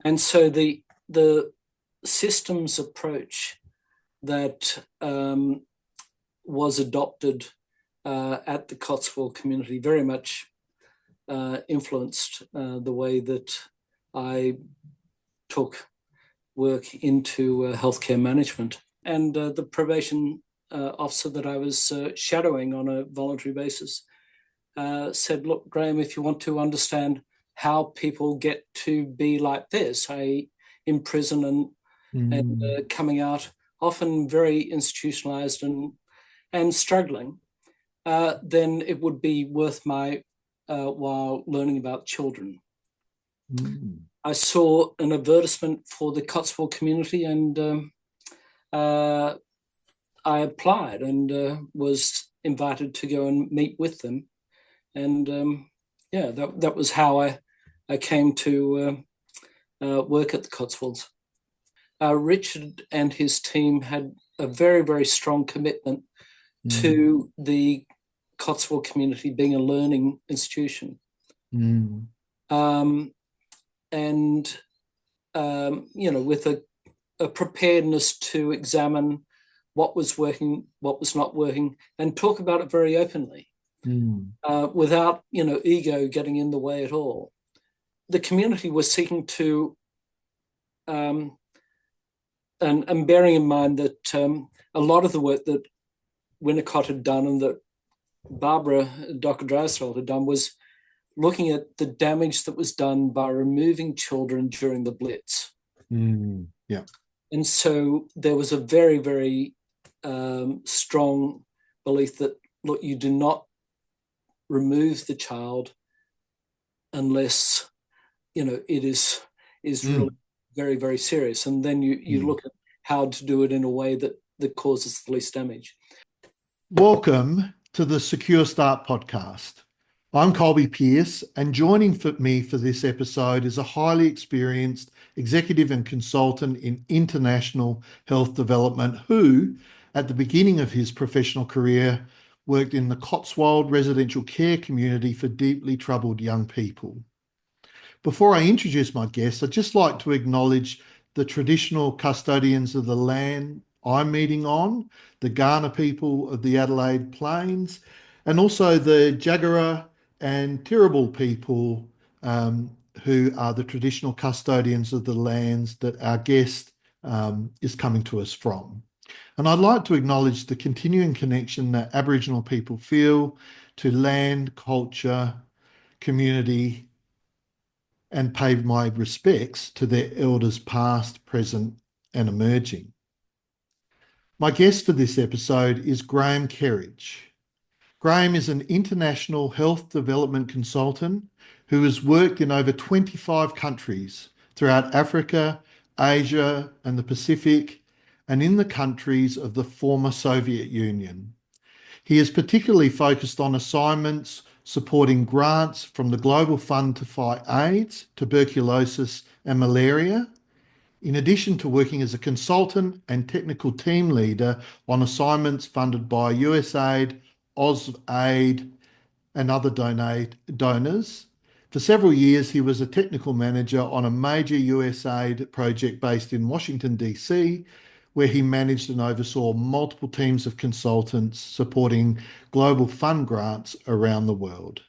And so the systems approach that was adopted at the Cotswold Community very much influenced the way that I took work into healthcare management. And the probation officer that I was shadowing on a voluntary basis said, look, Graeme, if you want to understand how people get to be like this, in prison and coming out, often very institutionalized and struggling, then it would be worth my while learning about children. I saw an advertisement for the Cotswold Community, and I applied and was invited to go and meet with them. And that was how I came to work at the Cotswolds. Richard and his team had a very, very strong commitment to the Cotswold Community being a learning institution. With a preparedness to examine what was working, what was not working, and talk about it very openly, without ego getting in the way at all. The community was seeking to, and bearing in mind that a lot of the work that Winnicott had done and that Barbara Dockar-Drysdale had done was looking at the damage that was done by removing children during the Blitz. And so there was a very, very strong belief that, look, you do not remove the child unless, it is really very, very serious. And then you look at how to do it in a way that causes the least damage. Welcome to the Secure Start podcast. I'm Colby Pearce, and joining me for this episode is a highly experienced executive and consultant in international health development who, at the beginning of his professional career, worked in the Cotswold residential care community for deeply troubled young people. Before I introduce my guest, I'd just like to acknowledge the traditional custodians of the land I'm meeting on, the Kaurna people of the Adelaide Plains, and also the Jagera and Turrbal people who are the traditional custodians of the lands that our guest is coming to us from. And I'd like to acknowledge the continuing connection that Aboriginal people feel to land, culture, community, and pay my respects to their elders past, present, and emerging. My guest for this episode is Graeme Kerridge. Graeme is an international health development consultant who has worked in over 25 countries throughout Africa, Asia, and the Pacific, and in the countries of the former Soviet Union. He is particularly focused on assignments supporting grants from the Global Fund to fight AIDS, tuberculosis, and malaria, in addition to working as a consultant and technical team leader on assignments funded by USAID, AusAid, and other donors. For several years, he was a technical manager on a major USAID project based in Washington, D.C., where he managed and oversaw multiple teams of consultants supporting global fund grants around the world.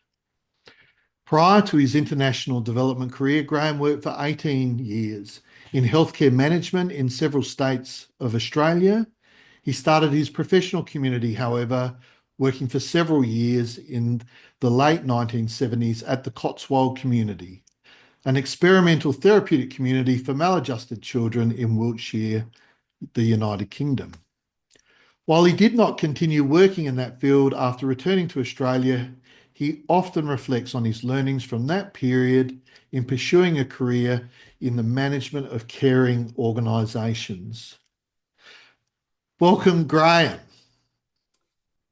Prior to his international development career, Graeme worked for 18 years in healthcare management in several states of Australia. He started his professional community, however, working for several years in the late 1970s at the Cotswold Community, an experimental therapeutic community for maladjusted children in Wiltshire, the United Kingdom. While he did not continue working in that field after returning to Australia, he often reflects on his learnings from that period in pursuing a career in the management of caring organisations. Welcome, Graeme.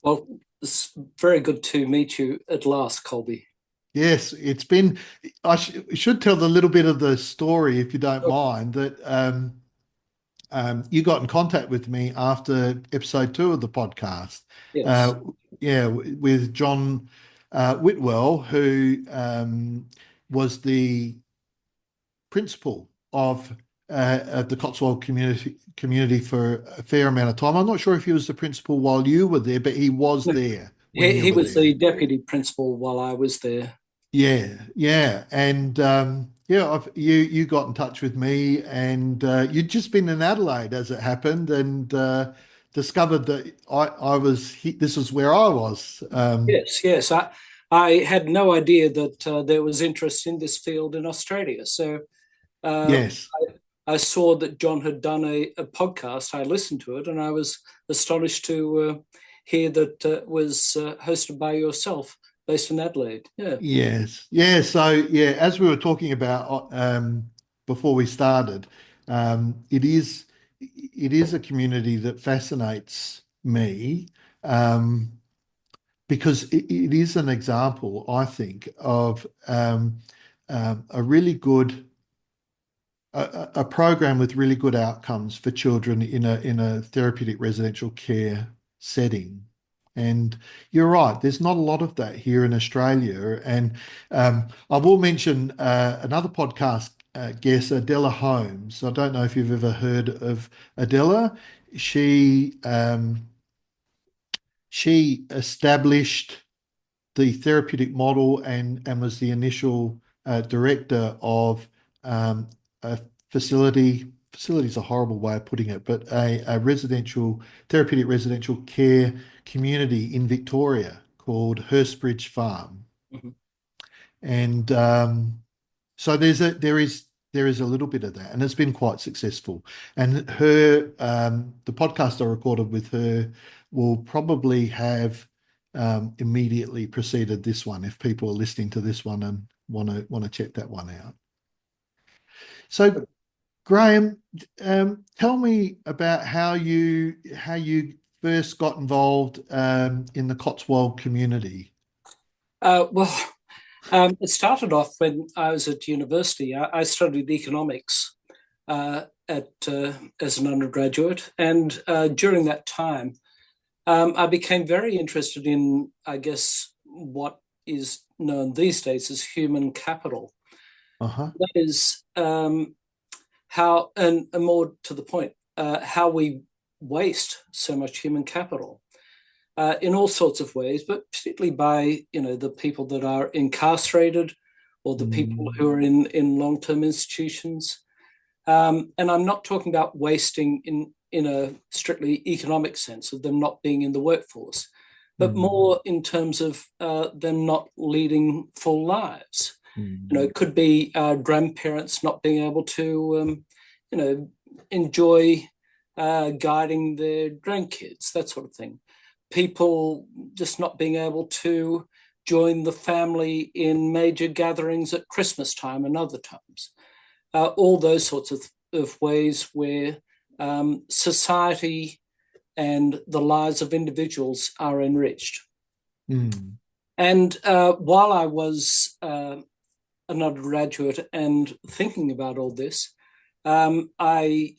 Well, it's very good to meet you at last, Colby. Yes, it's been, I should tell a little bit of the story, if you don't mind, that you got in contact with me after episode 2 of the podcast. Yes. With John Whitwell, who was the principal of the Cotswold community for a fair amount of time. I'm not sure if he was the principal while you were there, but he was No, there when you he were was there. the deputy principal while I was there. Yeah, yeah, and yeah, you got in touch with me, and you'd just been in Adelaide as it happened, and discovered that this is where I was. Yes, yes. I had no idea that there was interest in this field in Australia. So uh, Yes, I saw that John had done a podcast. I listened to it, and I was astonished to hear that was hosted by yourself, based in Adelaide. Yeah. yes, yeah. So yeah, as we were talking about before we started, it is a community that fascinates me. Um, because it is an example, I think, of a really good a program with really good outcomes for children in a therapeutic residential care setting. And you're right, there's not a lot of that here in Australia. And I will mention another podcast guest, Adela Holmes. I don't know if you've ever heard of Adela. She she established the therapeutic model and was the initial director of a facility. Facility is a horrible way of putting it, but a residential therapeutic residential care community in Victoria called Hurstbridge Farm. Mhm. And so there is a little bit of that, and it's been quite successful. And the podcast I recorded with her will probably have immediately preceded this one if people are listening to this one and want to check that one out. So, Graeme, tell me about how you first got involved in the Cotswold community. Well, it started off when I was at university. I studied economics as an undergraduate, and during that time, I became very interested in, I guess, what is known these days as human capital. Uh-huh. That is how, and more to the point, how we waste so much human capital in all sorts of ways, but particularly by the people that are incarcerated or the people Mm, who are in long-term institutions. And I'm not talking about wasting in a strictly economic sense of them not being in the workforce, but mm, more in terms of them not leading full lives. mm, It could be grandparents not being able to, enjoy guiding their grandkids, that sort of thing. People just not being able to join the family in major gatherings at Christmas time and other times. All those sorts of ways where society and the lives of individuals are enriched. mm, And while I was an undergraduate and thinking about all this, I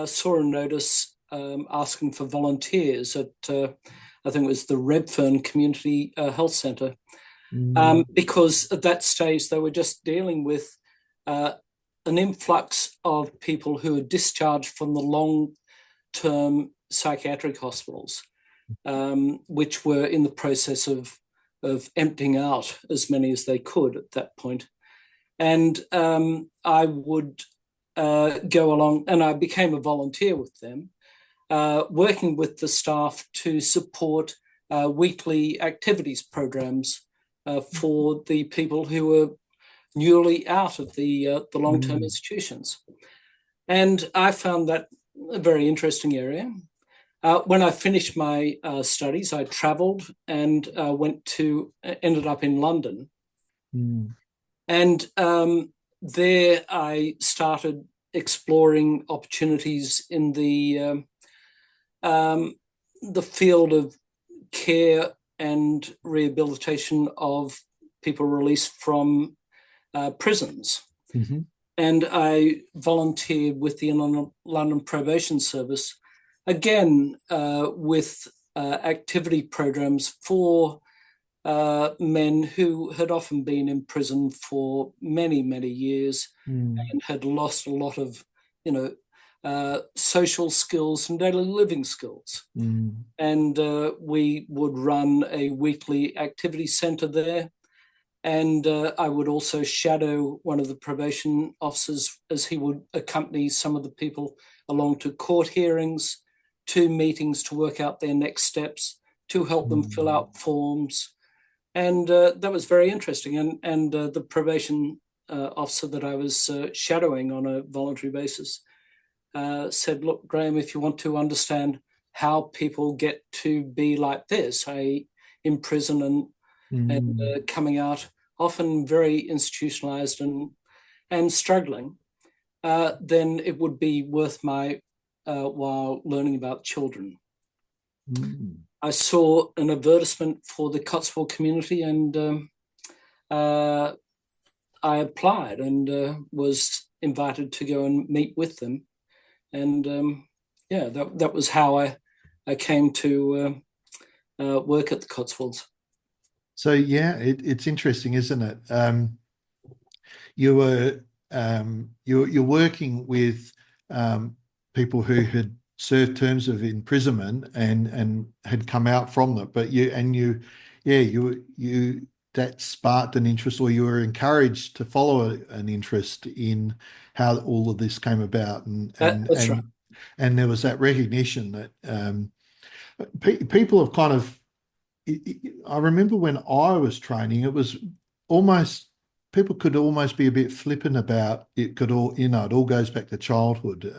saw a notice asking for volunteers at, I think it was the Redfern Community Health Centre, mm, because at that stage they were just dealing with an influx of people who are discharged from the long-term psychiatric hospitals, which were in the process of emptying out as many as they could at that point. And I would go along, and I became a volunteer with them, working with the staff to support weekly activities programs for the people who were newly out of the long-term mm, institutions. And I found that a very interesting area. When I finished my studies, I travelled and ended up in London. mm, And there I started exploring opportunities in the field of care and rehabilitation of people released from prisons. mhm, And I volunteered with the London Probation Service, again with activity programs for men who had often been in prison for many, many years and had lost a lot of, social skills and daily living skills. And we would run a weekly activity centre there. And I would also shadow one of the probation officers as he would accompany some of the people along to court hearings, to meetings to work out their next steps, to help them fill out forms. And that was very interesting. And the probation officer that I was shadowing on a voluntary basis said, look, Graeme, if you want to understand how people get to be like this, in prison and coming out, often very institutionalized and struggling, then it would be worth my while learning about children. I saw an advertisement for the Cotswold Community, and I applied and was invited to go and meet with them. And that was how I came to work at the Cotswolds. So yeah, it's interesting, isn't it? You're working with people who had served terms of imprisonment and had come out from them, but you that sparked an interest, or you were encouraged to follow an interest in how all of this came about, That's right. And there was that recognition that people have kind of. I remember when I was training, it was almost, people could almost be a bit flippant about it. It all goes back to childhood.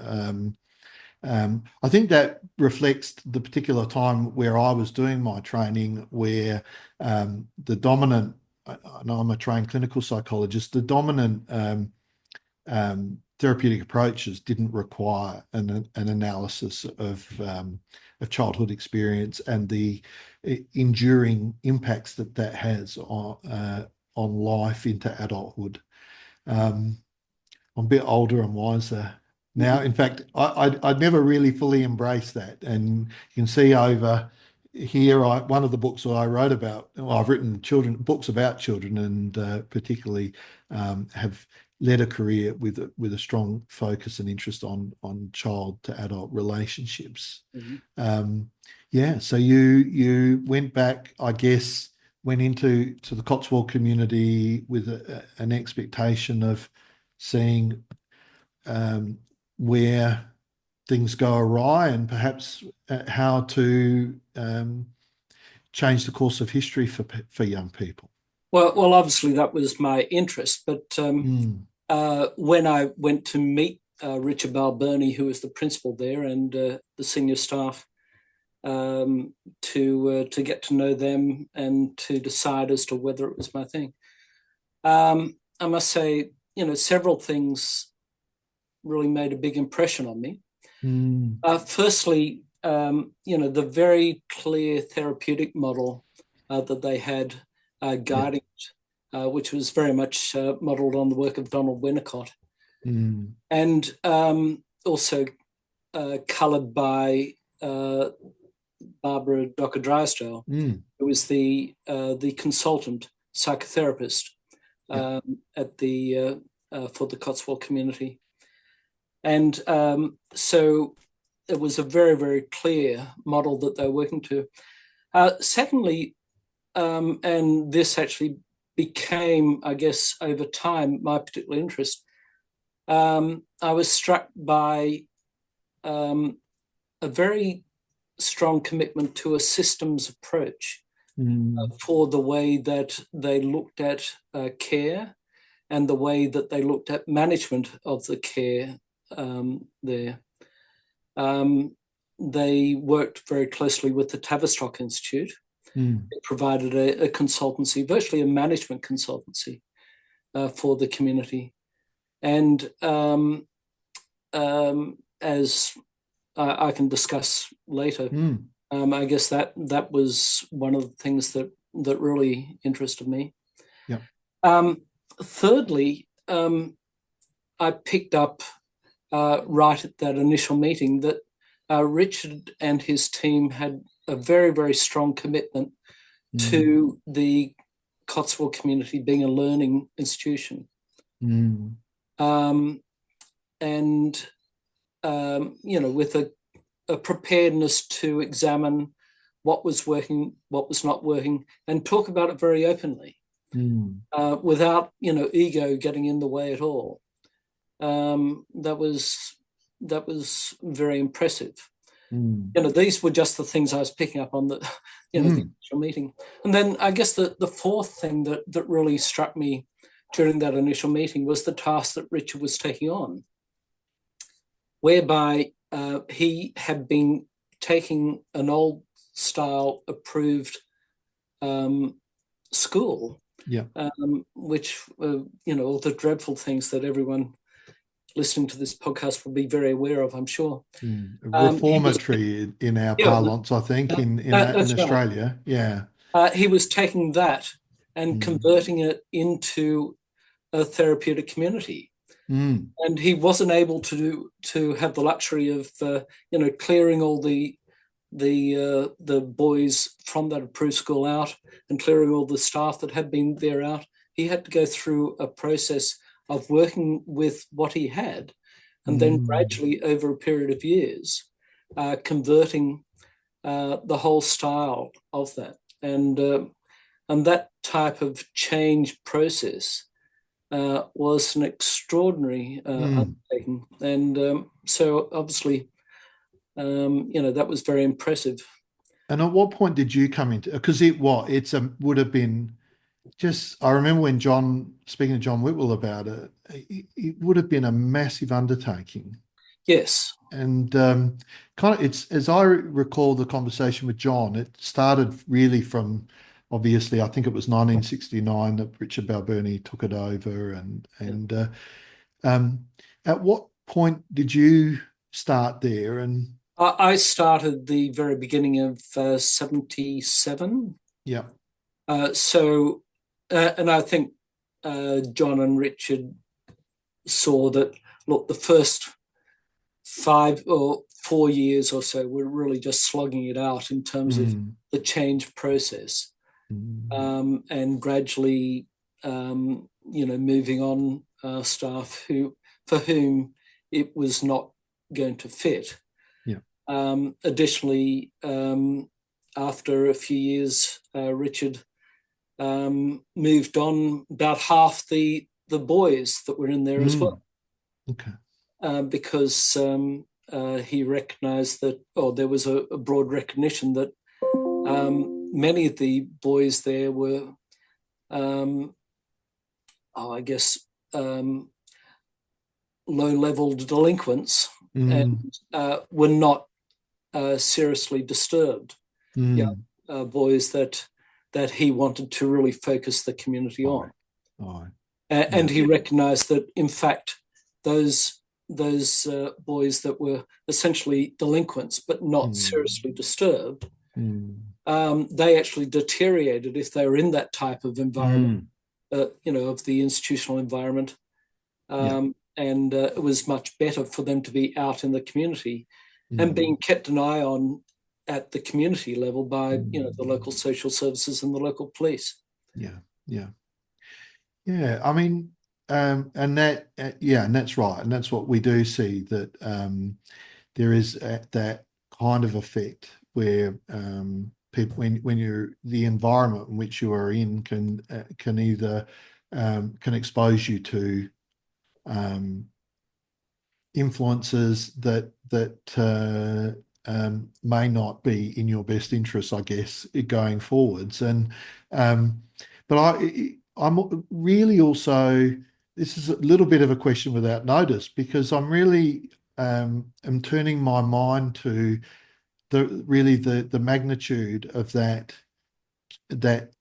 I think that reflects the particular time where I was doing my training, where the dominant, I know I'm a trained clinical psychologist, the dominant therapeutic approaches didn't require an analysis of childhood experience and the enduring impacts that has on life into adulthood. I'm a bit older and wiser now. In fact, I'd never really fully embraced that. And you can see over here, one of the books that I wrote about, I've written books about children, and particularly have led a career with a strong focus and interest on child to adult relationships. So you went back, I guess, went into the Cotswold community with an expectation of seeing where things go awry, and perhaps how to change the course of history for young people. Well, obviously that was my interest, but when I went to meet Richard Balbirnie, who was the principal there, and the senior staff, to get to know them and to decide as to whether it was my thing, I must say, several things really made a big impression on me. Firstly, the very clear therapeutic model that they had guiding it, which was very much modelled on the work of Donald Winnicott, and also coloured by Barbara Dockar-Drysdale, who was the consultant psychotherapist at the for the Cotswold Community. And so it was a very, very clear model that they're working to. Secondly, and this actually became, I guess, over time, my particular interest, I was struck by a very strong commitment to a systems approach for the way that they looked at care and the way that they looked at management of the care there. They worked very closely with the Tavistock Institute. They provided a consultancy, virtually a management consultancy for the community. And as I can discuss later, I guess that was one of the things that really interested me. Thirdly, I picked up right at that initial meeting that Richard and his team had a very, very strong commitment Mm. to the Cotswold community being a learning institution. Mm. Um, and, with a preparedness to examine what was working, what was not working, and talk about it very openly, Mm. without, ego getting in the way at all. That was very impressive. Mm. These were just the things I was picking up on the Mm. initial meeting. And then I guess the fourth thing that really struck me during that initial meeting was the task that Richard was taking on, whereby he had been taking an old style approved school, Yeah. which, all the dreadful things that everyone listening to this podcast will be very aware of, I'm sure. Mm. He was, Reformatory in our yeah, parlance, I think, in that's right. Australia. Yeah. He was taking that and Mm. converting it into a therapeutic community. Mm. And he wasn't able to have the luxury of clearing all the boys from that approved school out and clearing all the staff that had been there out. He had to go through a process of working with what he had, and then Mm. gradually over a period of years, converting the whole style of that. And that type of change process was an extraordinary Mm. undertaking. And so obviously, that was very impressive. And at what point did you come into? Because would have been just. I remember when speaking to John Whitwell about it, it would have been a massive undertaking. Yes. And kind of, it's as I recall the conversation with John, it started really from obviously, I think it was 1969 that Richard Balbirnie took it over, and um, at what point did you start there? And I started the very beginning of 77. yeah. And I think John and Richard saw that, look, the first 5 or 4 years or so were really just slogging it out in terms of Mm. the change process, Mm. and gradually, moving on staff for whom it was not going to fit. Yeah. Additionally, after a few years, Richard moved on about half the boys that were in there as Mm. well, Okay. because he recognised that, there was a broad recognition that many of the boys there were, I guess, low-level delinquents, and Mm. were not seriously disturbed. Yeah, Mm. boys that he wanted to really focus the community Aye. on. Aye. And Yeah. he recognised that, in fact, those boys that were essentially delinquents but not Mm. seriously disturbed, Mm. they actually deteriorated if they were in that type of environment, Mm. of the institutional environment. Yeah. And it was much better for them to be out in the community and Mm. being kept an eye on at the community level by, the Mm. local social services and the local police. Yeah. Yeah. Yeah. I mean, and that, yeah, and that's right, and that's what we do see, that there is that kind of effect where people, when you're the environment in which you are in, can either can expose you to um, influences that may not be in your best interest, I guess, going forwards. And but I'm really also, this is a little bit of a question without notice, because I'm really am turning my mind to the magnitude of that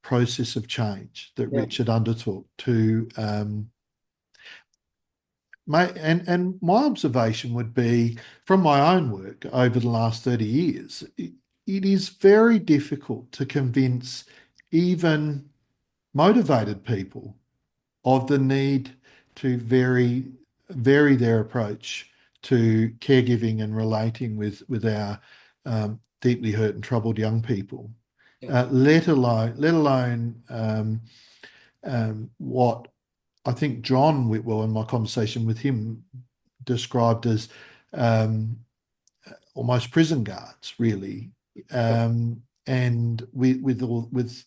process of change that Yeah. Richard undertook to and my observation would be, from my own work over the last 30 years, it is very difficult to convince even motivated people of the need to vary their approach to caregiving and relating with our deeply hurt and troubled young people. Yeah. let alone what I think John Whitwell, in my conversation with him, described as um, almost prison guards, really, and with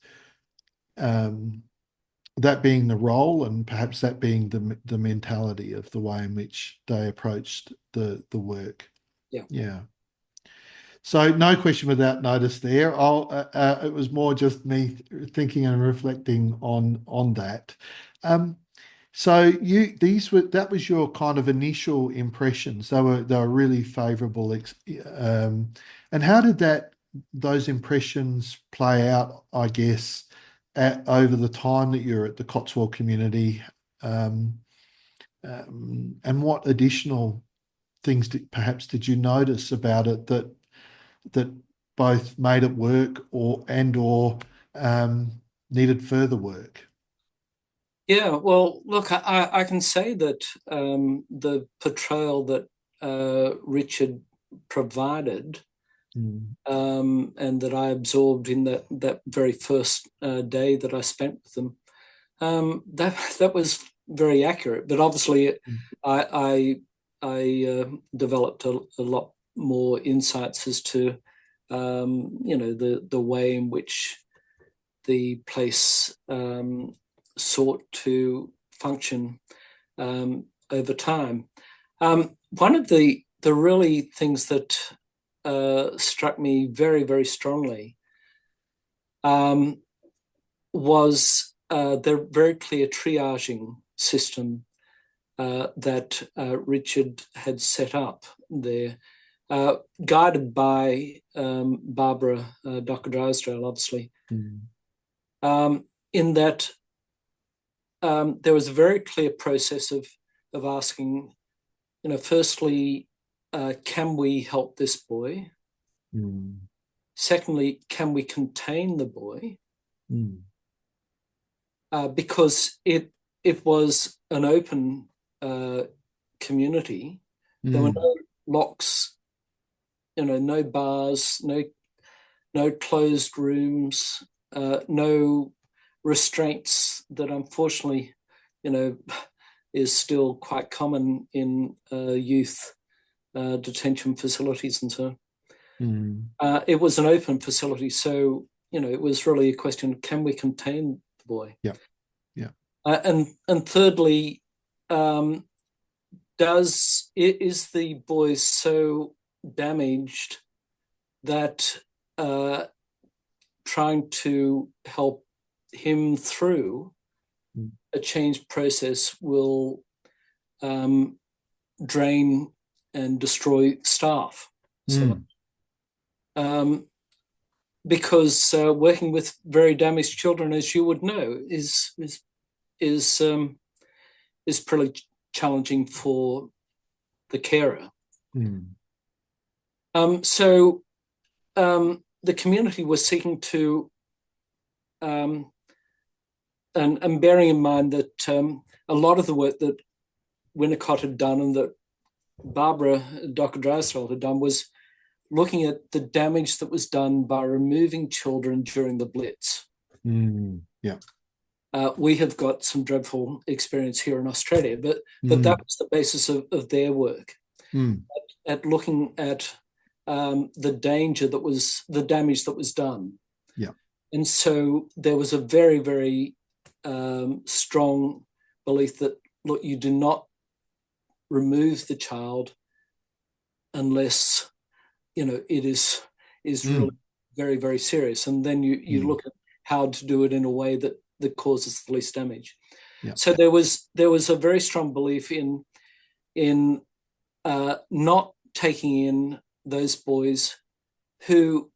that being the role, and perhaps that being the mentality of the way in which they approached the work. Yeah. Yeah. So no question without notice there. It was more just me thinking and reflecting on that. Um, so that was your kind of initial impressions. They were really favourable. And how did those impressions play out, I guess, over the time that you're at the Cotswold community? And what additional things perhaps did you notice about it that both made it work or needed further work? Yeah, well, look, I can say that the portrayal that Richard provided and that I absorbed in that very first day that I spent with them, that was very accurate. But obviously, I developed a lot more insights as to the way in which the place sought to function over time. One of the really things that struck me very, very strongly was the very clear triaging system that Richard had set up there, guided by Barbara Dockar-Drysdale, obviously, in that there was a very clear process of asking, firstly, can we help this boy? Secondly, can we contain the boy? Because it was an open community. There were no locks, no bars, no closed rooms, no restraints that unfortunately, is still quite common in youth detention facilities and so on. It was an open facility, so it was really a question: can we contain the boy? Yeah, yeah. And thirdly, is the boy so damaged that trying to help him through a change process will drain and destroy staff? So, because working with very damaged children, as you would know, is pretty challenging for the carer. So the community was seeking to, and bearing in mind that a lot of the work that Winnicott had done and that Barbara Dockar-Drysdale had done was looking at the damage that was done by removing children during the Blitz. Yeah. We have got some dreadful experience here in Australia, but that was the basis of their work, at looking at the damage that was done. Yeah. And so there was a very, very strong belief that, look, you do not remove the child unless it is really very, very serious, and then you look at how to do it in a way that causes the least damage. Yeah. So there was a very strong belief in not taking in those boys who,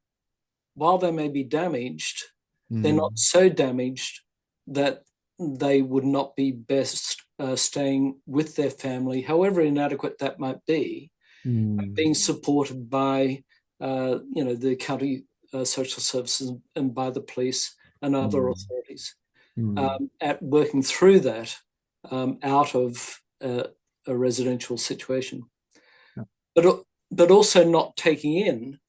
while they may be damaged, they're not so damaged that they would not be best staying with their family, however inadequate that might be, being supported by the county social services and by the police and other authorities, at working through that out of a residential situation. Yeah. But also not taking in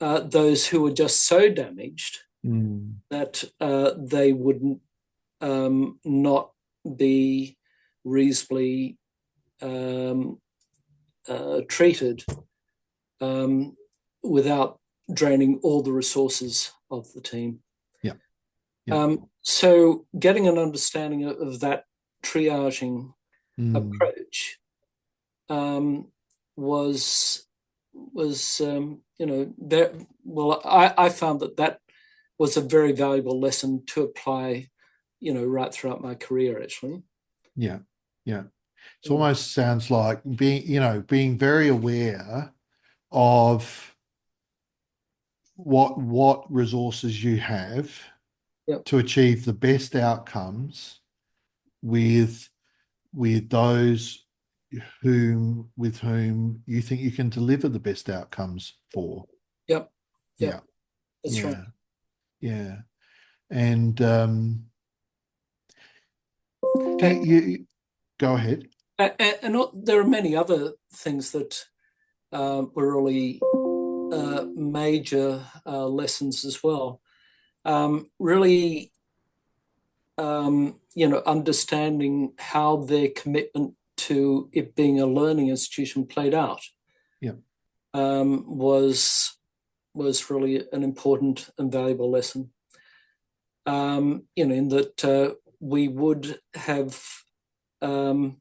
those who were just so damaged Mm. that they would not be reasonably um, treated without draining all the resources of the team. Yeah. Yeah. So getting an understanding of that triaging Mm. approach um, was there. Well, I found that was a very valuable lesson to apply, right throughout my career, actually. Yeah. Yeah. It Yeah. almost sounds like being very aware of what resources you have Yep. to achieve the best outcomes with those with whom you think you can deliver the best outcomes for. Yep. Yeah. Yep. That's right. Yeah. Yeah. And do you go ahead? And there are many other things that were really major lessons as well. Really, understanding how their commitment to it being a learning institution played out Yeah. was really an important and valuable lesson. In that we would have um,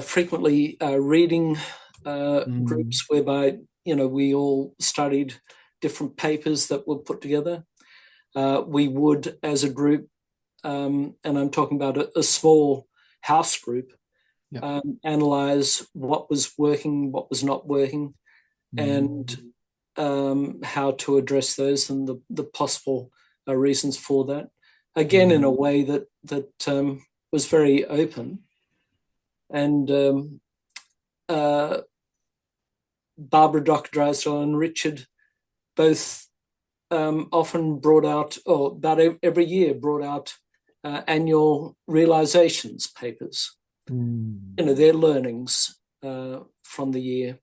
frequently reading Mm. groups whereby we all studied different papers that were put together. We would, as a group, and I'm talking about a small house group, Yeah. analyze what was working, what was not working, and Mm. how to address those and the possible reasons for that. Again, in a Mm. way that was very open. And uh, Barbara Dockar-Drysdale and Richard both often brought out, or about every year, brought out annual realizations papers. Mm. Their learnings from the year,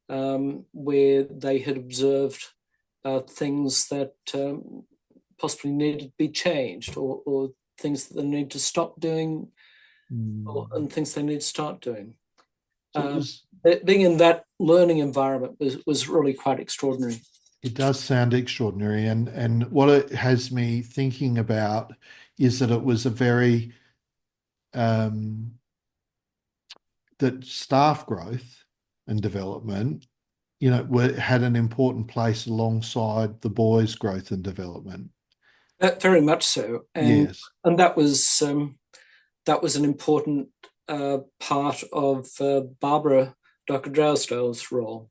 where they had observed things that possibly needed to be changed, or things that they need to stop doing, Mm. and things they need to start doing. So it Um, was Being in that learning environment was really quite extraordinary. it does sound extraordinary, and what it has me thinking about is that it was a very um, that staff growth and development, had an important place alongside the boys' growth and development. Very much so, and Yes, and that was an important part of Barbara Dockar-Drysdale's role.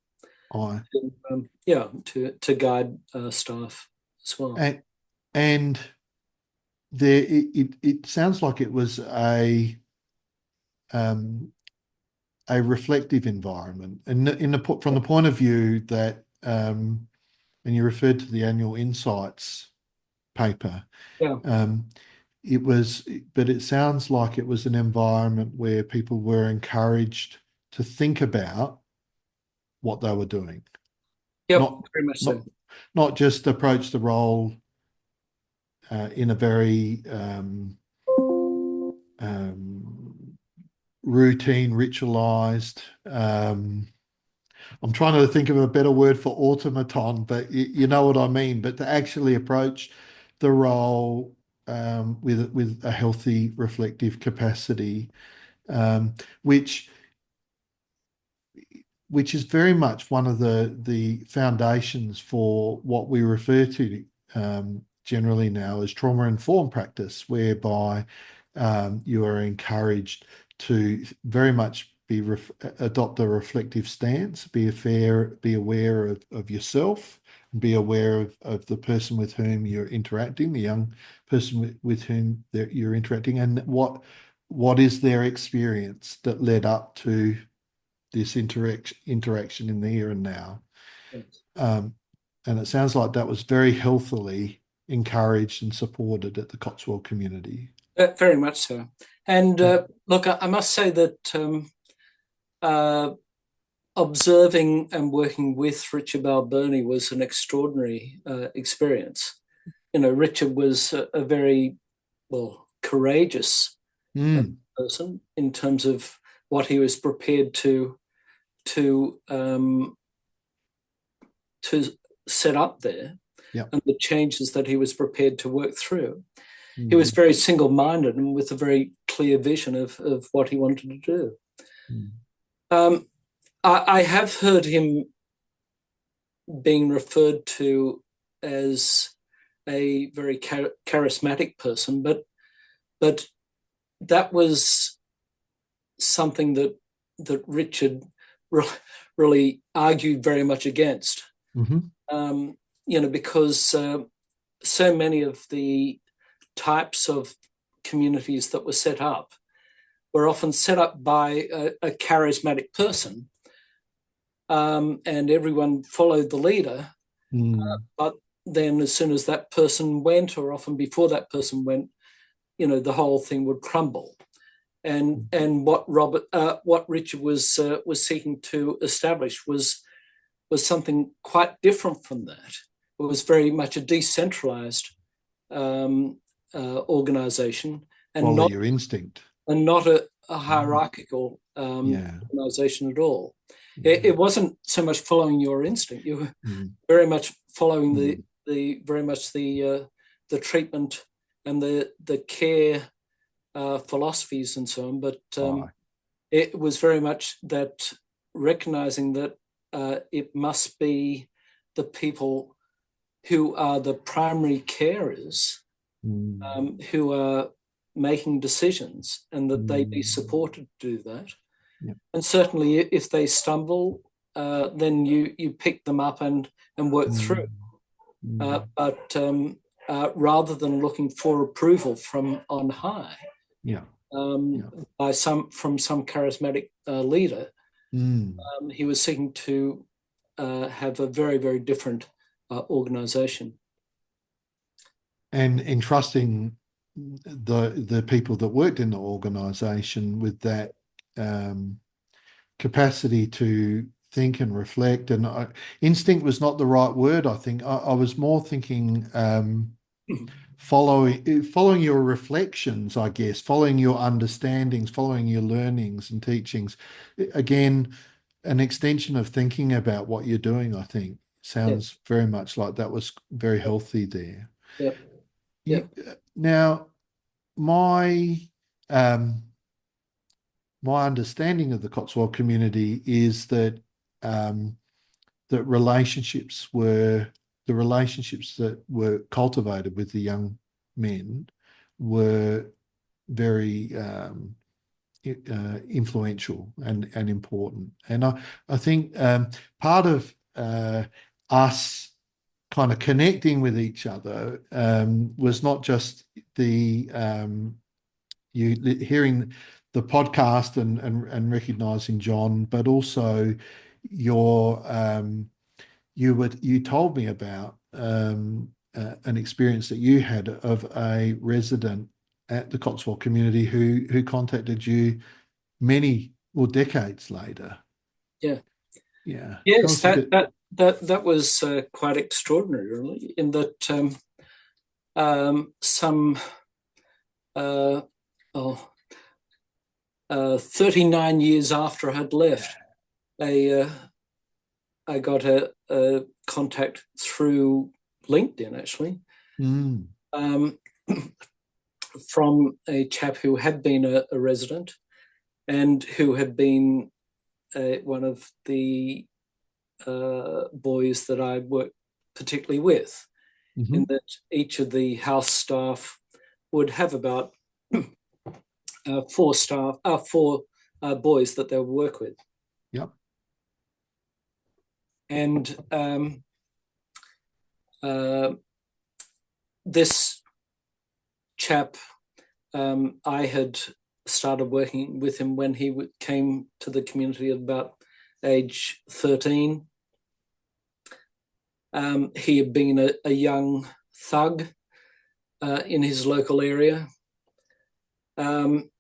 I To guide staff as well. and and it sounds like it was um, a reflective environment, and from the point of view that and you referred to the annual insights paper. Yeah, Um, it was, but it sounds like it was an environment where people were encouraged to think about what they were doing, yep, not very much so. not not just approach the role in a very um, routine, ritualized. I'm trying to think of a better word for automaton, but you know what I mean. But to actually approach the role with a healthy, reflective capacity, um, which is very much one of the foundations for what we refer to generally now as trauma-informed practice, whereby you are encouraged to very much adopt a reflective stance, be aware of yourself, be aware of the person with whom you're interacting, the young person with whom you're interacting, and what is their experience that led up to this interaction in the here and now. Yes. Um, and it sounds like that was very healthily encouraged and supported at the Cotswold community. Very much so. And Yeah. look, I must say that uh, observing and working with Richard Balbirnie was an extraordinary experience. Richard was a very, courageous person in terms of what he was prepared to set up there, and the changes that he was prepared to work through. He was very single-minded and with a very clear vision of what he wanted to do. I have heard him being referred to as a very charismatic person, but that was something that Richard really argued very much against. Because so many of the types of communities that were set up were often set up by a charismatic person, and everyone followed the leader. But then as soon as that person went, or often before that person went, the whole thing would crumble. And what Richard was seeking to establish was something quite different from that. It was very much a decentralized organization, and follow not your instinct, and not a hierarchical organization at all. It wasn't so much following your instinct. You were very much following the treatment and the care philosophies and so on. But it was very much that recognizing that it must be the people who are the primary carers who are making decisions, and that they be supported to do that. And certainly if they stumble, then you pick them up and work through. But rather than looking for approval from on high, by some charismatic leader, he was seeking to have a very, very different organisation, and entrusting the people that worked in the organisation with that capacity to think and reflect. And instinct was not the right word. I think I was more thinking following your reflections, I guess, following your understandings, following your learnings and teachings. Again, an extension of thinking about what you're doing, I think. Sounds very much like that was very healthy there. Now, my understanding of the Cotswold community is that that relationships that were cultivated with the young men were very influential and important. And I think part of us kind of connecting with each other was not just the hearing the podcast and recognizing John, but also you told me about an experience that you had of a resident at the Cotswold community who contacted you decades later. Yes, that was quite extraordinary, really, in that some 39 years after I had left, I got a contact through LinkedIn, actually, from a chap who had been a resident and who had been one of the boys that I worked particularly with, in that each of the house staff would have about four boys that they would work with. And this chap, I had started working with him when he came to the community at about age 13. He had been a young thug in his local area. And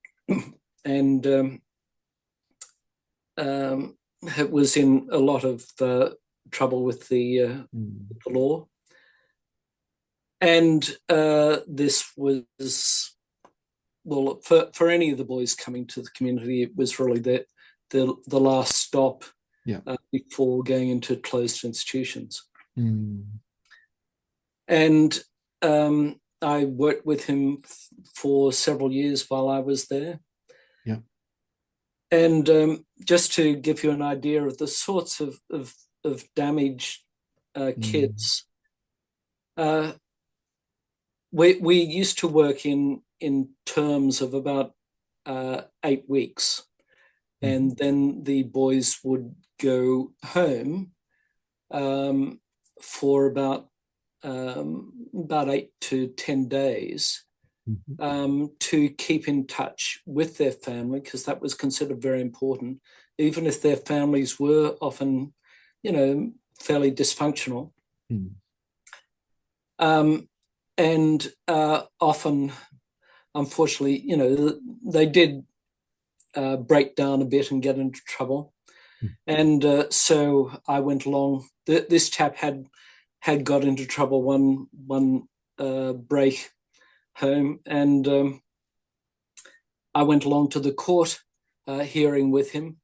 was in a lot of trouble with the law. And this was, well, for any of the boys coming to the community, it was really the last stop before going into closed institutions. And I worked with him for several years while I was there. Yeah. And just to give you an idea of the sorts of damaged kids, we used to work in terms of about 8 weeks, and then the boys would go home for about 8 to 10 days to keep in touch with their family, because that was considered very important, even if their families were often, fairly dysfunctional. And often, unfortunately, they did break down a bit and get into trouble. And so I went along. This chap had got into trouble one break home, and I went along to the court hearing with him.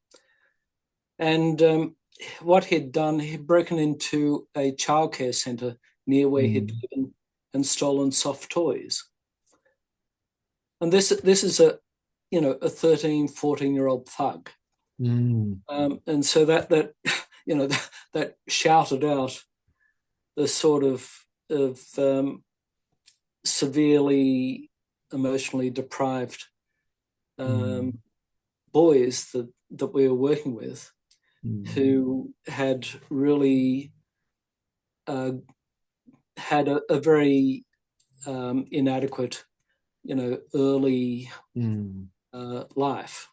And what he'd done, he'd broken into a childcare centre near where he'd lived and stolen soft toys. And this is a 13, 14-year-old thug. And so that shouted out the sort of severely emotionally deprived boys that we were working with, who had really had a very inadequate, early life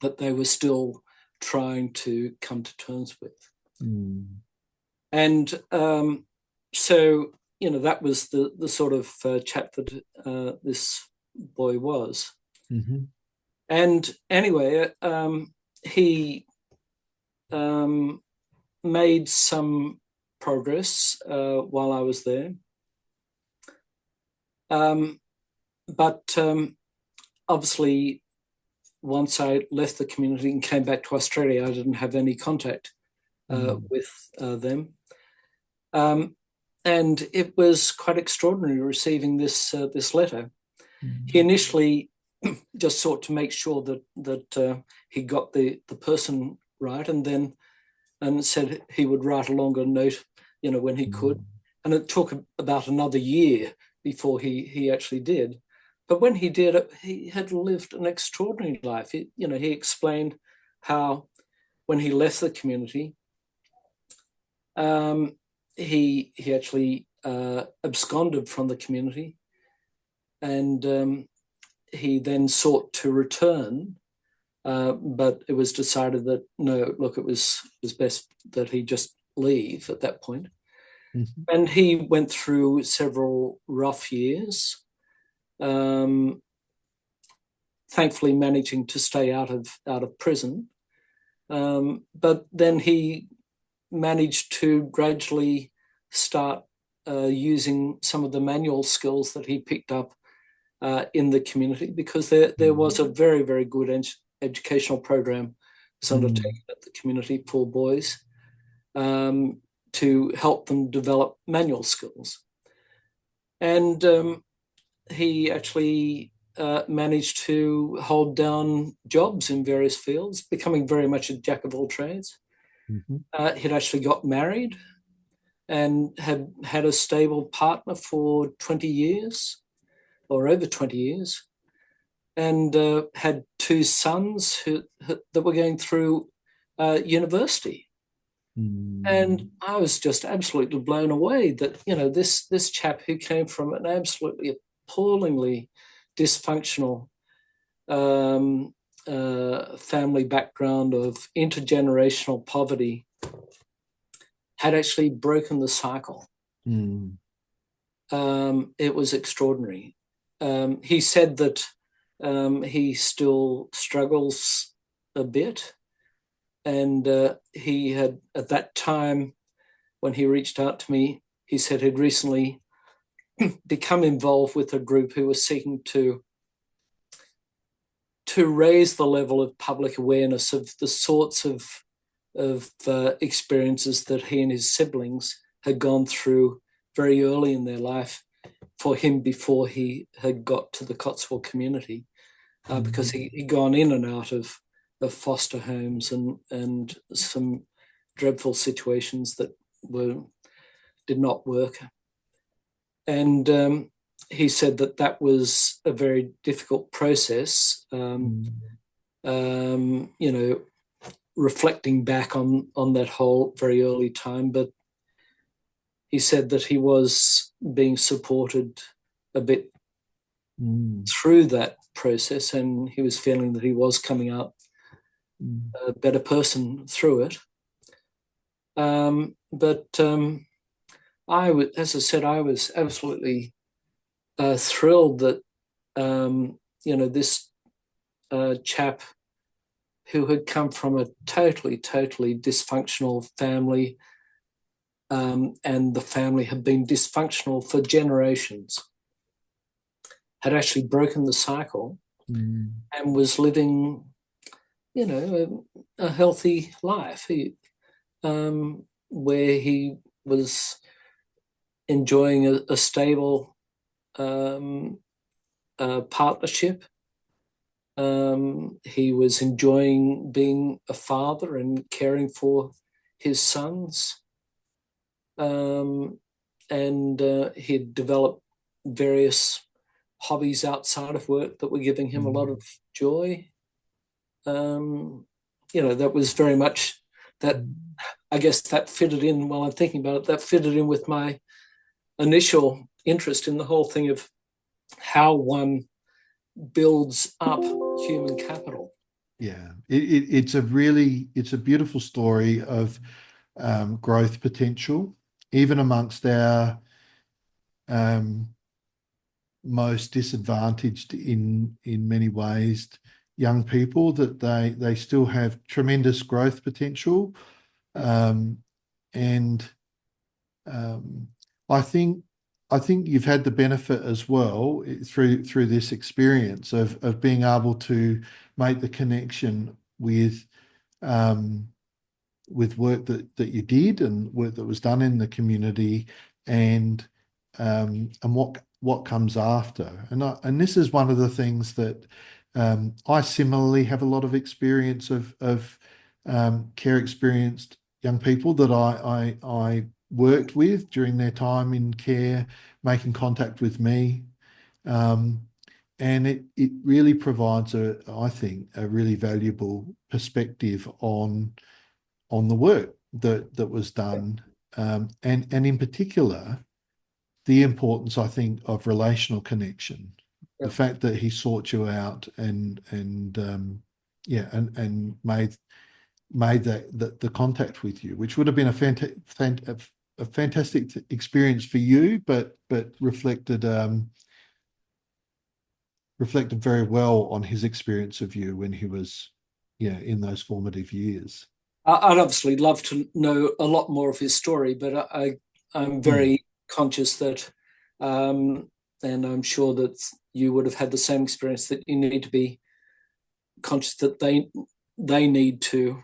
that they were still trying to come to terms with. And so, that was the sort of chap that this boy was. And anyway, he made some progress while I was there. But obviously, once I left the community and came back to Australia, I didn't have any contact with them. And it was quite extraordinary receiving this letter. He initially just sought to make sure that he got the person right, and said he would write a longer note, when he could. And it took about another year before he actually did. But when he did, he had lived an extraordinary life. He explained how when he left the community, he actually absconded from the community, and he then sought to return, but it was decided that no, look, it was best that he just leave at that point. And he went through several rough years, thankfully managing to stay out of prison. But then he managed to gradually start using some of the manual skills that he picked up in the community, because there was a very, very good educational program was undertaken at the community for boys to help them develop manual skills. And he actually managed to hold down jobs in various fields, becoming very much a jack of all trades. He'd actually got married and had a stable partner for 20 years or over 20 years, and had 2 sons that were going through university. And I was just absolutely blown away that, this chap who came from an absolutely appallingly dysfunctional family background of intergenerational poverty had actually broken the cycle. It was extraordinary. He said that he still struggles a bit, And he had, at that time, when he reached out to me, he said he'd recently become involved with a group who was seeking to raise the level of public awareness of the sorts of experiences that he and his siblings had gone through very early in their life for him before he had got to the Cotswold community, because he'd gone in and out of foster homes and some dreadful situations that did not work. And he said that was a very difficult process, reflecting back on that whole very early time. But he said that he was being supported a bit through that process, and he was feeling that he was coming out a better person through it. As I said, I was absolutely thrilled that this chap who had come from a totally dysfunctional family, and the family had been dysfunctional for generations, had actually broken the cycle and was living, a healthy life, where he was enjoying a stable partnership. He was enjoying being a father and caring for his sons. And he'd developed various hobbies outside of work that were giving him a lot of joy. That was very much that, I guess that fitted in, while I'm thinking about it, that fitted in with my initial interest in the whole thing of how one builds up human capital. Yeah, it's a beautiful story of growth potential, even amongst our most disadvantaged in many ways young people, that they still have tremendous growth potential. And I think you've had the benefit as well through this experience of being able to make the connection with work that you did and work that was done in the community, and what comes after. And this is one of the things that I similarly have a lot of experience of care experienced young people that I worked with during their time in care, making contact with me. And it really provides I think, a really valuable perspective on the work that was done, and in particular, the importance, I think, of relational connection. Yeah. The fact that he sought you out and made the contact with you, which would have been a fantastic experience for you, but reflected very well on his experience of you when he was in those formative years. I'd obviously love to know a lot more of his story, but I'm very conscious that, and I'm sure that you would have had the same experience, that you need to be conscious that they need to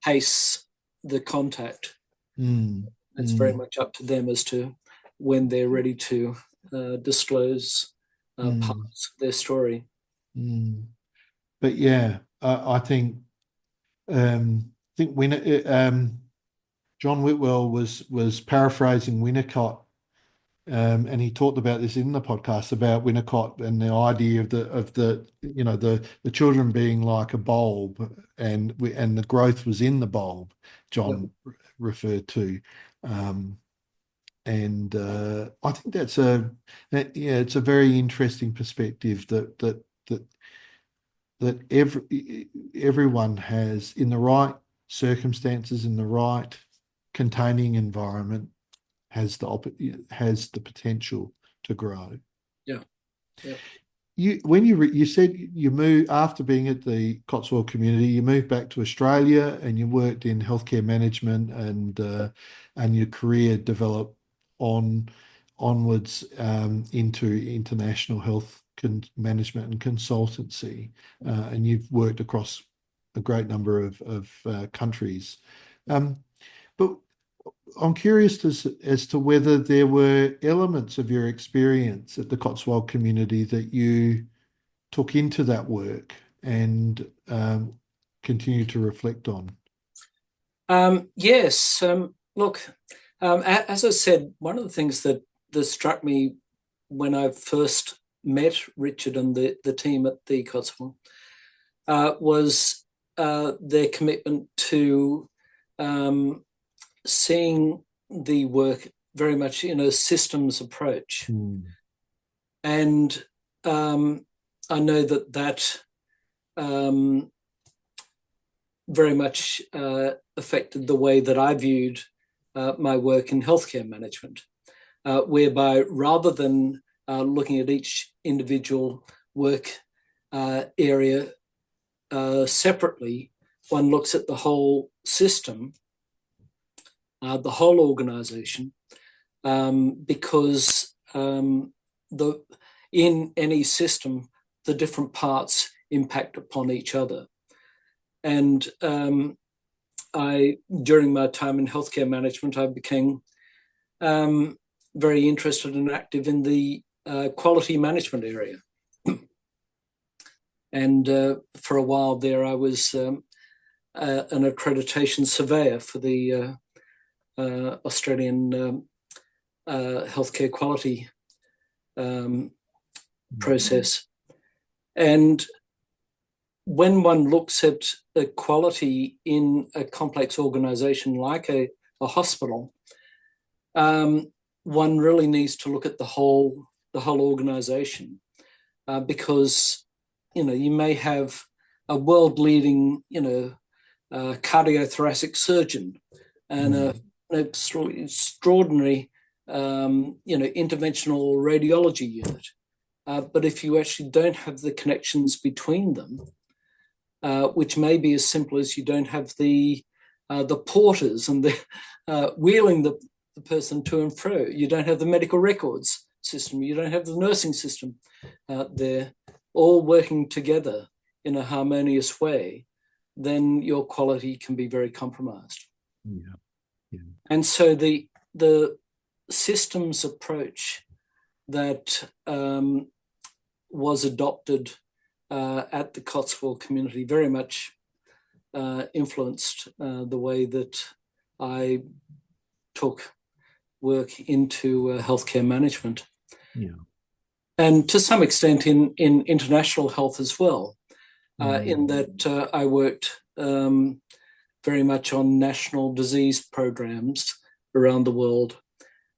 pace the contact. It's very much up to them as to when they're ready to disclose parts of their story. But yeah, I think when John Whitwell was paraphrasing Winnicott, and he talked about this in the podcast about Winnicott and the idea of the children being like a bulb, and the growth was in the bulb. John referred to, and I think it's a very interesting perspective that everyone has, in the right circumstances, in the right containing environment, has the potential to grow. Yeah. you said you moved after being at the Cotswold Community, you moved back to Australia and you worked in healthcare management, and your career developed onwards into international health management and consultancy, and you've worked across a great number of countries. But I'm curious as to whether there were elements of your experience at the Cotswold Community that you took into that work and continue to reflect on. Yes. Look, as I said, one of the things that struck me when I first met Richard and the team at the Cotswold was their commitment to seeing the work very much in a systems approach. And I know that very much affected the way that I viewed my work in healthcare management, whereby rather than looking at each individual work area separately, one looks at the whole system, the whole organisation, because in any system, the different parts impact upon each other. And during my time in healthcare management, I became very interested and active in the quality management area. And for a while there, I was an accreditation surveyor for the Australian healthcare quality process. And when one looks at quality in a complex organisation like a hospital, one really needs to look at the whole organisation, because you may have a world-leading cardiothoracic surgeon and an extraordinary interventional radiology unit, but if you actually don't have the connections between them, which may be as simple as you don't have the porters and the wheeling the person to and fro. You don't have the medical records system. You don't have the nursing system there, all working together in a harmonious way. Then your quality can be very compromised. Yeah. Yeah. And so the systems approach that was adopted at the Cotswold Community very much influenced the way that I took work into healthcare management. Yeah. And to some extent in international health as well, in that I worked very much on national disease programs around the world.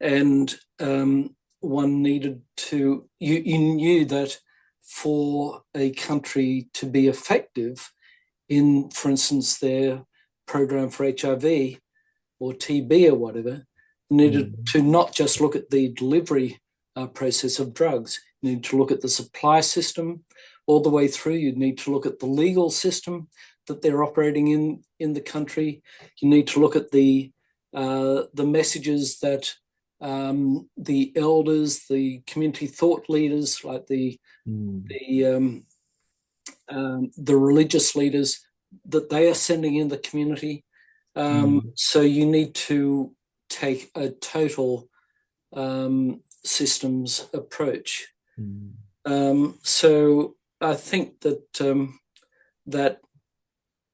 And one needed to, you knew that for a country to be effective in, for instance, their program for HIV or TB or whatever, needed to not just look at the delivery process of drugs. You need to look at the supply system all the way through. You need to look at the legal system that they're operating in the country. You need to look at the messages that the elders, the community thought leaders, like the religious leaders, that they are sending in the community. So you need to take a total systems approach. So I think that that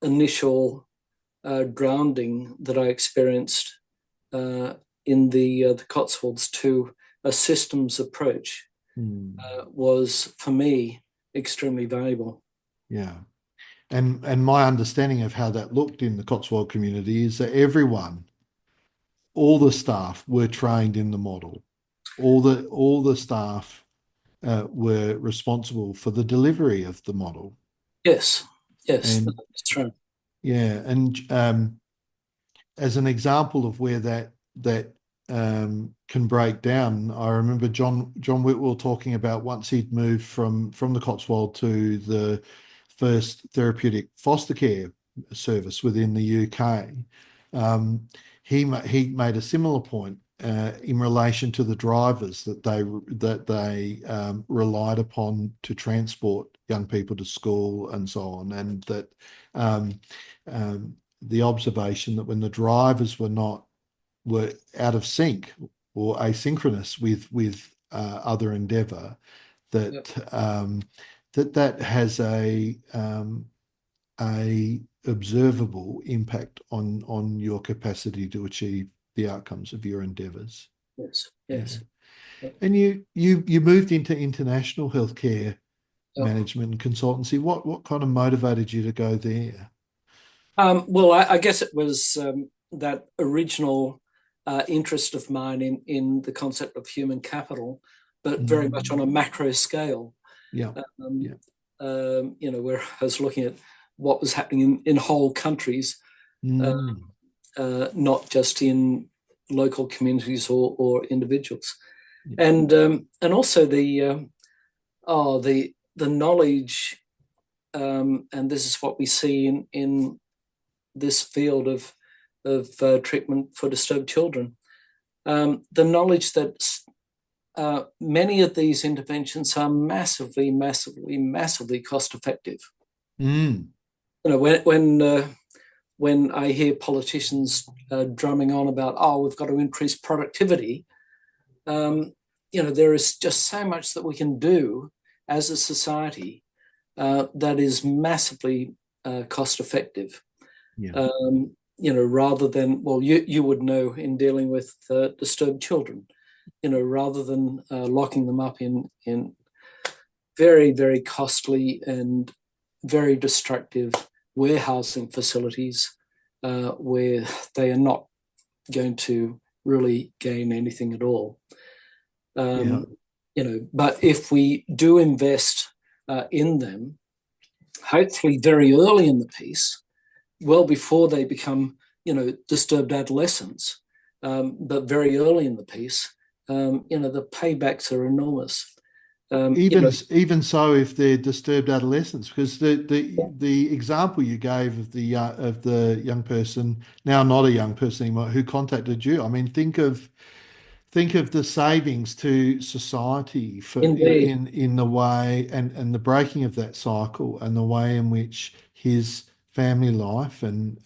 initial grounding that I experienced in the Cotswolds to a systems approach was, for me, extremely valuable. Yeah. And my understanding of how that looked in the Cotswold Community is that all the staff were trained in the model. All the staff were responsible for the delivery of the model. Yes, And that's true. yeah, and as an example of where that can break down. I remember John Whitwell talking about once he'd moved from the Cotswold to the first therapeutic foster care service within the UK. He made a similar point in relation to the drivers that they relied upon to transport young people to school and so on, and that the observation that when the drivers were out of sync or asynchronous with other endeavour, that that has a observable impact on your capacity to achieve the outcomes of your endeavours. Yes. Yeah. And you moved into international healthcare Yep. management and consultancy. What kind of motivated you to go there? Well, I guess it was that original interest of mine in the concept of human capital, but very much on a macro scale. Yeah. Where I was looking at what was happening in whole countries, not just in local communities or individuals, and also the knowledge, and this is what we see in this field of treatment for disturbed children. The knowledge that many of these interventions are massively cost effective. When I hear politicians drumming on about, we've got to increase productivity, there is just so much that we can do as a society that is massively cost effective. Yeah. Rather than, well, you would know in dealing with disturbed children, rather than locking them up in very, very costly and very destructive warehousing facilities where they are not going to really gain anything at all. But if we do invest in them, hopefully very early in the piece, well before they become, disturbed adolescents, but very early in the piece, the paybacks are enormous. Even so, if they're disturbed adolescents, because the example you gave of the young person, now not a young person anymore, who contacted you, I mean, think of the savings to society in the way and the breaking of that cycle and the way in which his family life and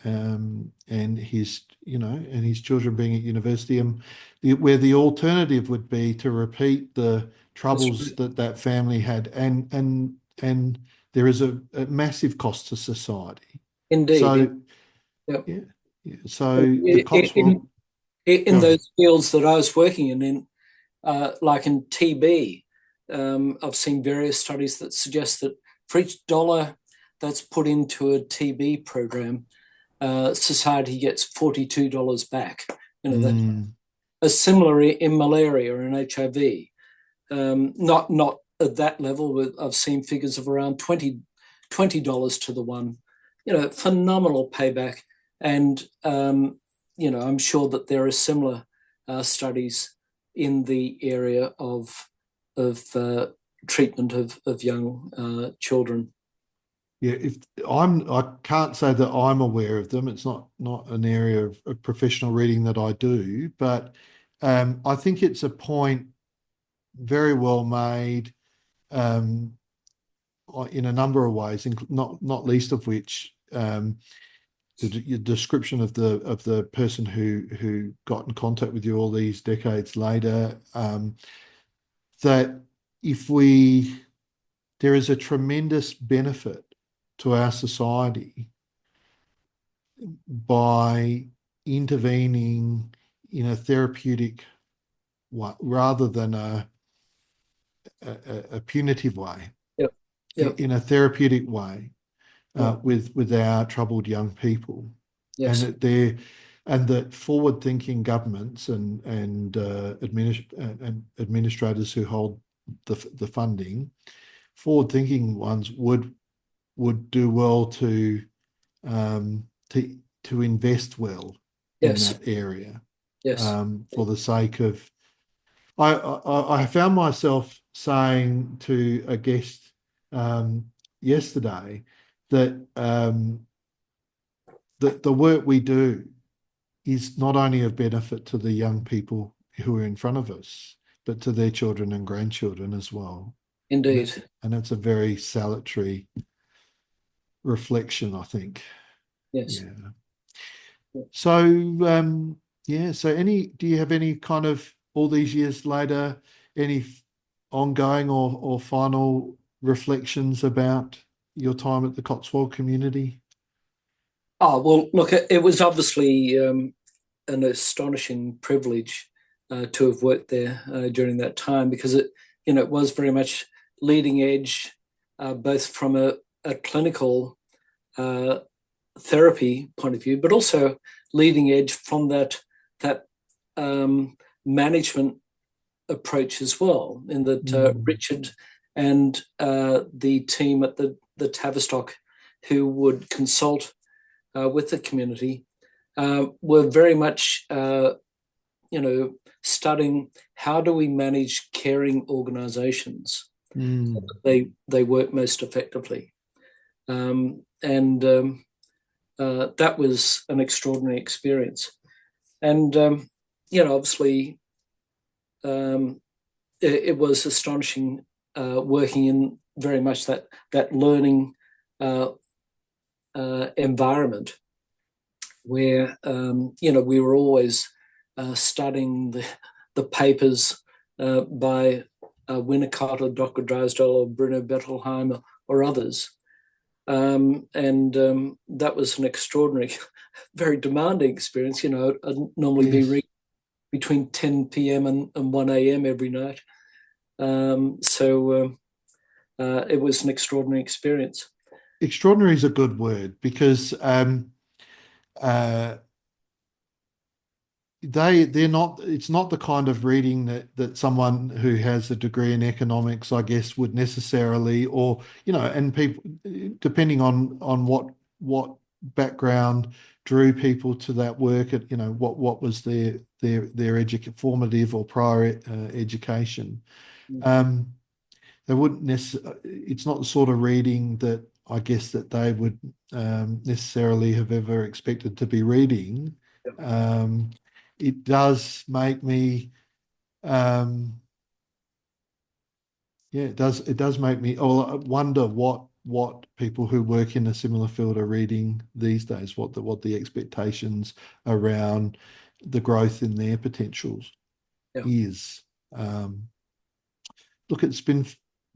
his and his children being at university, where the alternative would be to repeat the troubles that family had, and there is a massive cost to society. Indeed. So So the Cotswold in those fields that I was working in like in TB, I've seen various studies that suggest that for each dollar that's put into a TB program, society gets $42 back. Similar in malaria and HIV. Not at that level, but I've seen figures of around $20 to the one. Phenomenal payback, and I'm sure that there are similar studies in the area of treatment of young children. Yeah, I can't say that I'm aware of them. It's not an area of professional reading that I do, but I think it's a point very well made in a number of ways, not least of which the description of the person who got in contact with you all these decades later, that there is a tremendous benefit to our society by intervening in a therapeutic way rather than a punitive way. Yep. In a therapeutic way with our troubled young people. Yes. And that forward-thinking governments and administrators who hold the funding, forward-thinking ones would do well to invest well in that area. Yes. for the sake of. I found myself saying to a guest yesterday that that the work we do is not only of benefit to the young people who are in front of us, but to their children and grandchildren as well. Indeed. And it's a very salutary reflection, I think. Yes. Yeah. So, yeah. So, do you have any kind of all these years later, any ongoing or final reflections about your time at the Cotswold community? Oh, well, look, it was obviously an astonishing privilege to have worked there during that time, because it was very much leading edge, both from a clinical therapy point of view, but also leading edge from that management approach as well. In that Richard and the team at the Tavistock, who would consult with the community, were very much studying how do we manage caring organisations so that they work most effectively, and that was an extraordinary experience. And obviously, it was astonishing working in very much that learning environment, where we were always studying the papers by Winnicott or Dockar-Drysdale or Bruno Bettelheim or others. And that was an extraordinary, very demanding experience. I'd normally be reading between 10 p.m. and 1 a.m. every night. So it was an extraordinary experience. Extraordinary is a good word, because they're not, it's not the kind of reading that someone who has a degree in economics, I guess, would necessarily, or and people, depending on what background drew people to that work, at what was their formative or prior education. They wouldn't necessarily, it's not the sort of reading that I guess that they would necessarily have ever expected to be reading. It does make me, it does make me wonder what people who work in a similar field are reading these days, what the expectations around the growth in their potentials is. Look, it's been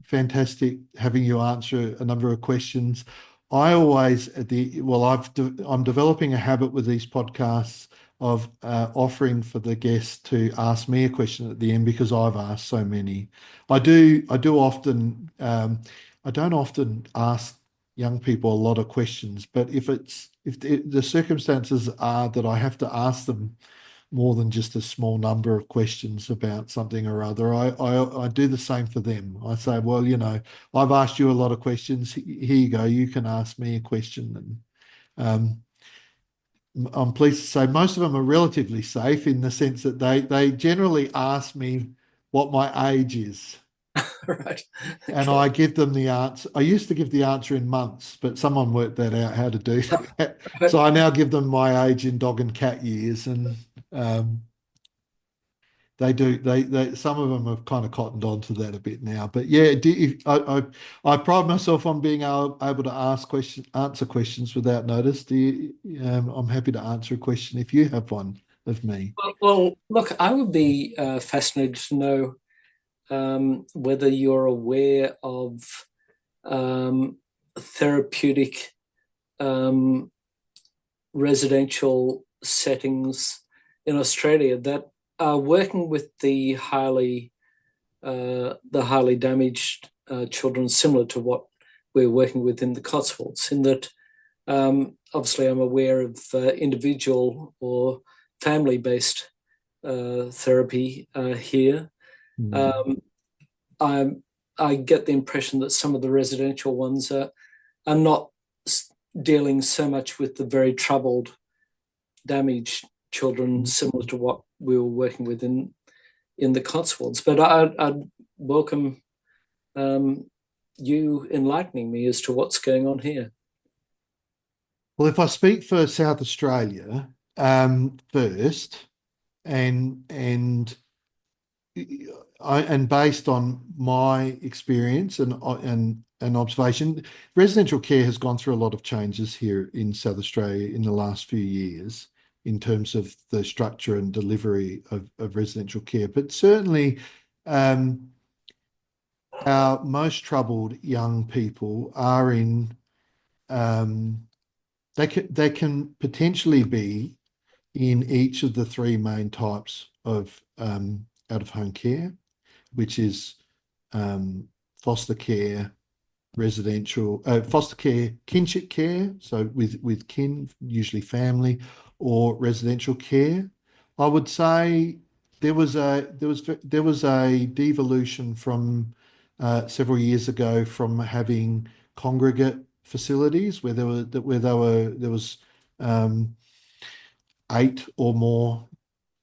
fantastic having you answer a number of questions. I always I'm developing a habit with these podcasts of offering for the guest to ask me a question at the end, because I've asked so many. I often I don't often ask young people a lot of questions, but if the circumstances are that I have to ask them more than just a small number of questions about something or other, I do the same for them. I say, well, I've asked you a lot of questions. Here you go. You can ask me a question. And I'm pleased to say most of them are relatively safe, in the sense that they generally ask me what my age is. Right. And Okay. I give them the answer. I used to give the answer in months, but someone worked that out, how to do that. So I now give them my age in dog and cat years, and they do. They some of them have kind of cottoned on to that a bit now. But yeah, I pride myself on being able to answer questions without notice. I'm happy to answer a question if you have one of me. Well, look, I would be fascinated to know whether you're aware of therapeutic residential settings in Australia that are working with the highly damaged children, similar to what we're working with in the Cotswolds. In that, obviously, I'm aware of individual or family-based therapy here. I get the impression that some of the residential ones are not dealing so much with the very troubled, damaged children similar to what we were working with in the Cotswolds. But I'd welcome you enlightening me as to what's going on here. Well, if I speak for South Australia first, and based on my experience and observation, residential care has gone through a lot of changes here in South Australia in the last few years in terms of the structure and delivery of residential care. But certainly, our most troubled young people are in. They can potentially be in each of the three main types of out-of-home care, which is foster care, residential, foster care, kinship care, so with kin, usually family, or residential care. I would say there was a devolution from several years ago from having congregate facilities where there was um, eight or more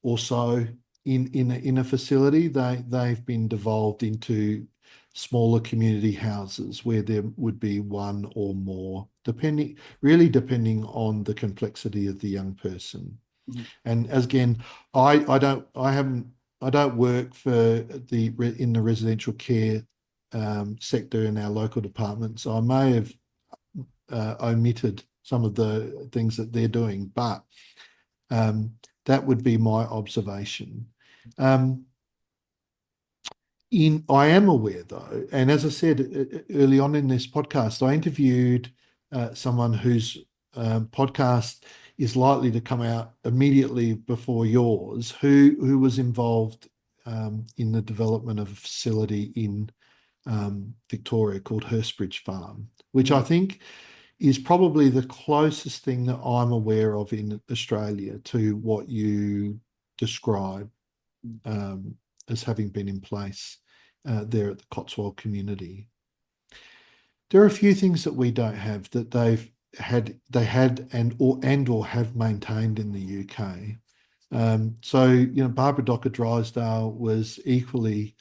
or so in a facility. They've been devolved into smaller community houses where there would be one or more, depending on the complexity of the young person. Mhm. And as again, I don't work for in the residential care sector in our local department, so I may have omitted some of the things that they're doing, but that would be my observation. I am aware though, and as I said early on in this podcast, I interviewed someone whose podcast is likely to come out immediately before yours, who was involved in the development of a facility in Victoria called Hurstbridge Farm, which I think is probably the closest thing that I'm aware of in Australia to what you describe as having been in place there at the Cotswold Community. There are a few things that we don't have that they had and or have maintained in the UK. So Barbara Dockar-Drysdale was equally,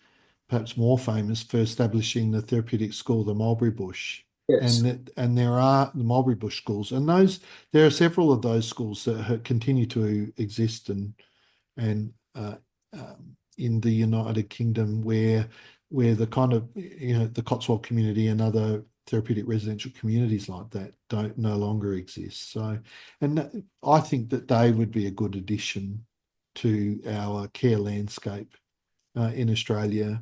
perhaps more famous for establishing the therapeutic school, the Mulberry Bush. Yes. And there are the Mulberry Bush schools, and there are several of those schools that continue to exist and in the United Kingdom where the kind of the Cotswold community and other therapeutic residential communities like that don't no longer exist. So, and I think that they would be a good addition to our care landscape in Australia.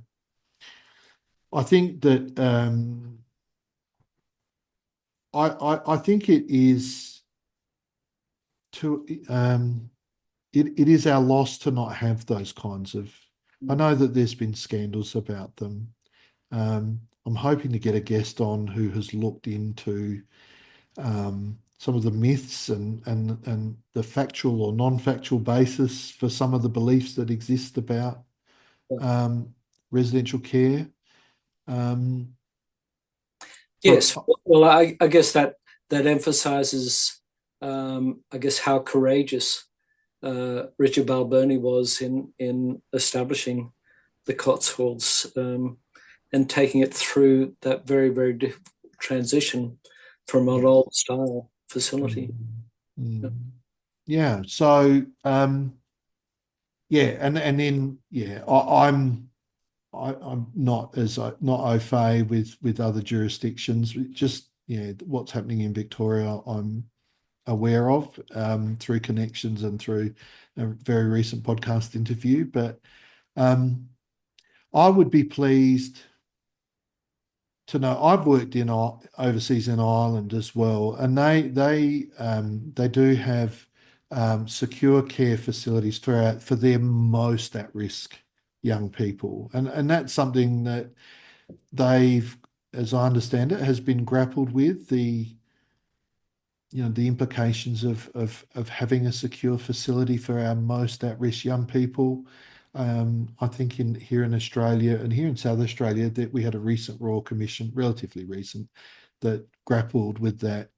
I think that I think it is to it is our loss to not have those kinds of. I know that there's been scandals about them. I'm hoping to get a guest on who has looked into some of the myths and the factual or non-factual basis for some of the beliefs that exist about residential care. Yes. Well, I guess that emphasizes, I guess, how courageous Richard Balbirnie was in establishing the Cotswolds and taking it through that very, very difficult transition from an old style facility. Yeah. So yeah, and then yeah, I'm not au fait with other jurisdictions. Just what's happening in Victoria, I'm aware of through connections and through a very recent podcast interview. But I would be pleased to know I've worked in overseas in Ireland as well, and they do have secure care facilities for their most at risk young people, and that's something that they've, as I understand it, has been grappled with the implications of having a secure facility for our most at risk young people. I think here in Australia and here in South Australia that we had a recent Royal Commission, relatively recent, that grappled with that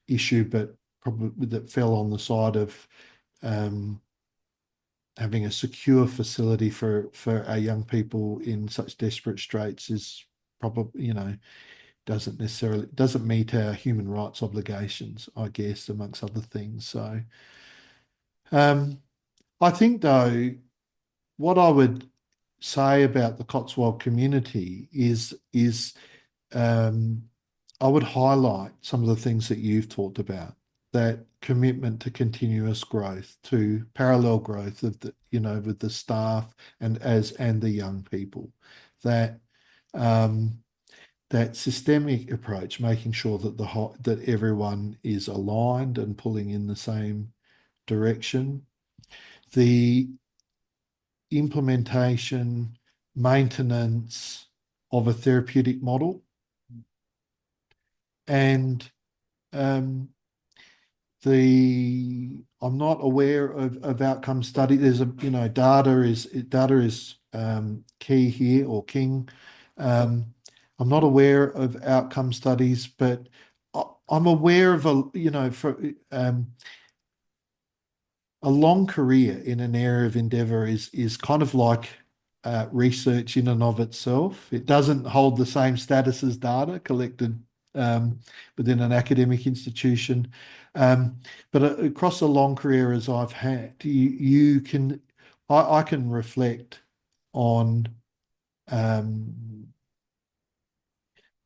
issue, but probably that fell on the side of having a secure facility for our young people in such desperate straits is probably, doesn't meet our human rights obligations, I guess, amongst other things. So I think, though, what I would say about the Cotswold community is I would highlight some of the things that you've talked about, that commitment to continuous growth, to parallel growth of the, with the staff and the young people, that that systemic approach, making sure that that everyone is aligned and pulling in the same direction, the implementation, maintenance of a therapeutic model, and I'm not aware of outcome study. There's data is key here, or king. I'm not aware of outcome studies, but I'm aware of a long career in an area of endeavour is kind of like research in and of itself. It doesn't hold the same status as data collected within an academic institution. But across a long career as I've had, I can reflect on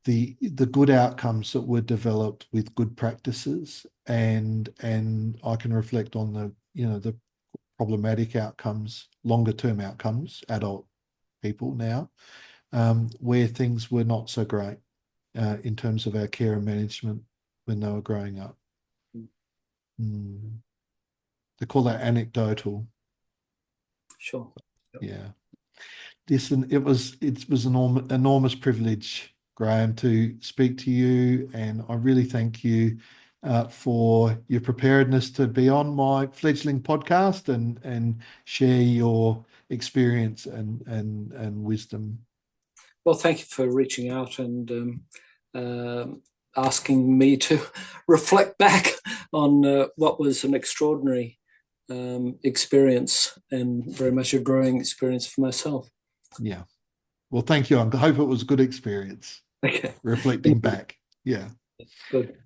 the good outcomes that were developed with good practices, and I can reflect on the problematic outcomes, longer term outcomes, adult people now, where things were not so great in terms of our care and management when they were growing up. They call that anecdotal. Sure. Yeah. Listen, it was an enormous privilege, Graeme, to speak to you, and I really thank you for your preparedness to be on my fledgling podcast and share your experience and wisdom. Well, thank you for reaching out and asking me to reflect back on what was an extraordinary experience, and very much a growing experience for myself. Yeah. Well, thank you. I hope it was a good experience. Okay. Reflecting back. Yeah. Good.